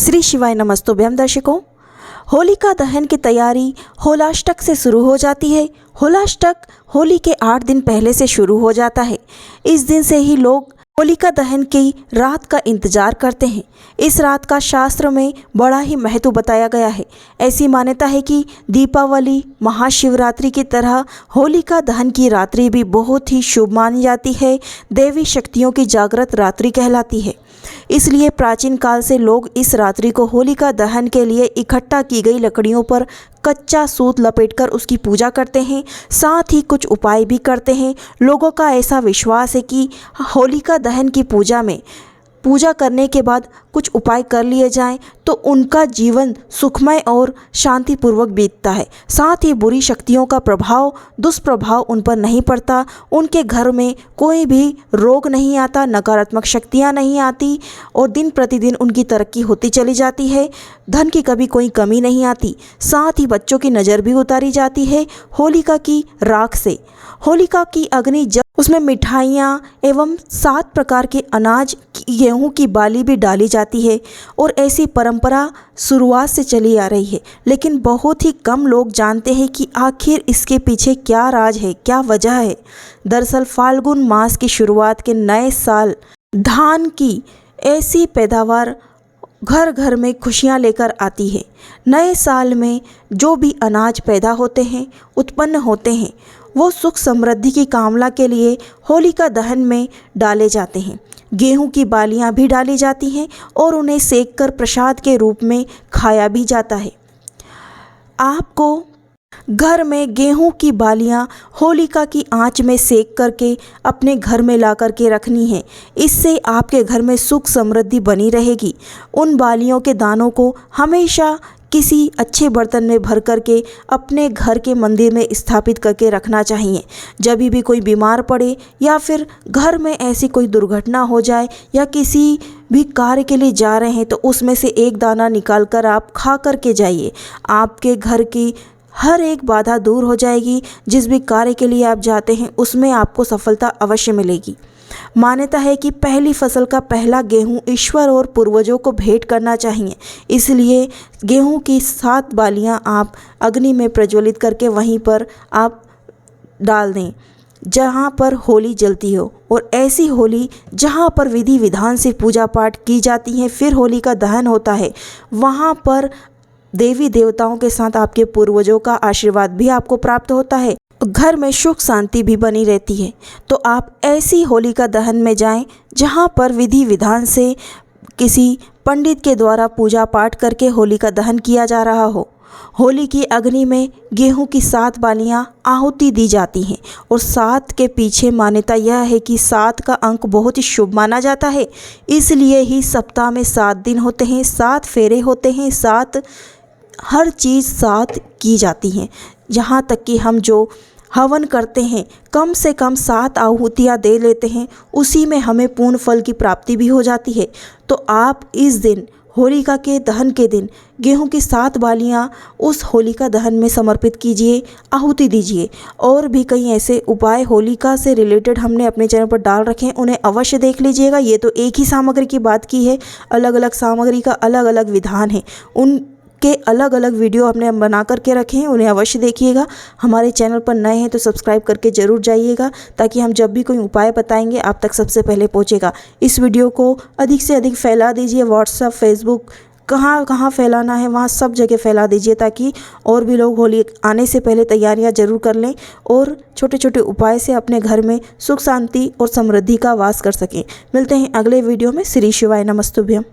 श्री शिवाय नमस्तुभ्यम दर्शकों। होलिका दहन की तैयारी होलाष्टक से शुरू हो जाती है। होलाष्टक होली के 8 दिन पहले से शुरू हो जाता है। इस दिन से ही लोग होलिका दहन की रात का इंतजार करते हैं। इस रात का शास्त्र में बड़ा ही महत्व बताया गया है। ऐसी मान्यता है कि दीपावली, महाशिवरात्रि की तरह होलिका दहन की रात्रि भी बहुत ही शुभ मानी जाती है। देवी शक्तियों की जागृत रात्रि कहलाती है। इसलिए प्राचीन काल से लोग इस रात्रि को होलिका दहन के लिए इकट्ठा की गई लकड़ियों पर कच्चा सूत लपेटकर उसकी पूजा करते हैं। साथ ही कुछ उपाय भी करते हैं। लोगों का ऐसा विश्वास है कि होलिका दहन की पूजा करने के बाद कुछ उपाय कर लिए जाएं तो उनका जीवन सुखमय और शांतिपूर्वक बीतता है। साथ ही बुरी शक्तियों का दुष्प्रभाव उन पर नहीं पड़ता। उनके घर में कोई भी रोग नहीं आता, नकारात्मक शक्तियां नहीं आती और दिन प्रतिदिन उनकी तरक्की होती चली जाती है। धन की कभी कोई कमी नहीं आती। साथ ही बच्चों की नज़र भी उतारी जाती है होलिका की राख से। होलिका की अग्नि जब उसमें मिठाइयाँ एवं 7 प्रकार के अनाज, गेहूं की बाली भी डाली जाती है और ऐसी परंपरा शुरुआत से चली आ रही है। लेकिन बहुत ही कम लोग जानते हैं कि आखिर इसके पीछे क्या राज है, क्या वजह है। दरअसल फाल्गुन मास की शुरुआत के नए साल धान की ऐसी पैदावार घर घर में खुशियाँ लेकर आती है। नए साल में जो भी अनाज पैदा होते हैं, उत्पन्न होते हैं, वो सुख समृद्धि की कामना के लिए होलिका दहन में डाले जाते हैं। गेहूं की बालियां भी डाली जाती हैं और उन्हें सेककर प्रसाद के रूप में खाया भी जाता है। आपको घर में गेहूं की बालियां होलिका की आंच में सेक करके अपने घर में ला करके रखनी है। इससे आपके घर में सुख समृद्धि बनी रहेगी। उन बालियों के दानों को हमेशा किसी अच्छे बर्तन में भर करके अपने घर के मंदिर में स्थापित करके रखना चाहिए। जब भी कोई बीमार पड़े या फिर घर में ऐसी कोई दुर्घटना हो जाए या किसी भी कार्य के लिए जा रहे हैं तो उसमें से एक दाना निकाल कर आप खा करके जाइए। आपके घर की हर एक बाधा दूर हो जाएगी। जिस भी कार्य के लिए आप जाते हैं उसमें आपको सफलता अवश्य मिलेगी। मान्यता है कि पहली फसल का पहला गेहूं ईश्वर और पूर्वजों को भेंट करना चाहिए। इसलिए गेहूं की 7 बालियां आप अग्नि में प्रज्वलित करके वहीं पर आप डाल दें जहां पर होली जलती हो। और ऐसी होली जहां पर विधि विधान से पूजा पाठ की जाती है, फिर होली का दहन होता है, वहां पर देवी देवताओं के साथ आपके पूर्वजों का आशीर्वाद भी आपको प्राप्त होता है। घर में सुख शांति भी बनी रहती है। तो आप ऐसी होलिका दहन में जाएं जहां पर विधि विधान से किसी पंडित के द्वारा पूजा पाठ करके होलिका दहन किया जा रहा हो। होली की अग्नि में गेहूं की 7 बालियां आहुति दी जाती हैं और 7 के पीछे मान्यता यह है कि 7 का अंक बहुत ही शुभ माना जाता है। इसलिए ही सप्ताह में 7 दिन होते हैं, 7 फेरे होते हैं, 7 हर चीज़ 7 की जाती हैं। यहाँ तक कि हम जो हवन करते हैं कम से कम 7 आहुतियाँ दे लेते हैं, उसी में हमें पूर्ण फल की प्राप्ति भी हो जाती है। तो आप इस दिन होलिका के दहन के दिन गेहूं की 7 बालियां उस होलिका दहन में समर्पित कीजिए, आहुति दीजिए। और भी कई ऐसे उपाय होलिका से रिलेटेड हमने अपने चैनल पर डाल रखे हैं, उन्हें अवश्य देख लीजिएगा। ये तो एक ही सामग्री की बात की है, अलग अलग सामग्री का अलग अलग विधान है, उनके अलग अलग वीडियो हमने बना करके रखे हैं, उन्हें अवश्य देखिएगा। हमारे चैनल पर नए हैं तो सब्सक्राइब करके ज़रूर जाइएगा ताकि हम जब भी कोई उपाय बताएंगे आप तक सबसे पहले पहुंचेगा। इस वीडियो को अधिक से अधिक फैला दीजिए। व्हाट्सएप, फेसबुक, कहाँ कहाँ फैलाना है वहाँ सब जगह फैला दीजिए ताकि और भी लोग होली आने से पहले तैयारियाँ ज़रूर कर लें और छोटे छोटे उपाय से अपने घर में सुख शांति और समृद्धि का वास कर सकें। मिलते हैं अगले वीडियो में। श्री शिवाय नमस्तुभ्यम।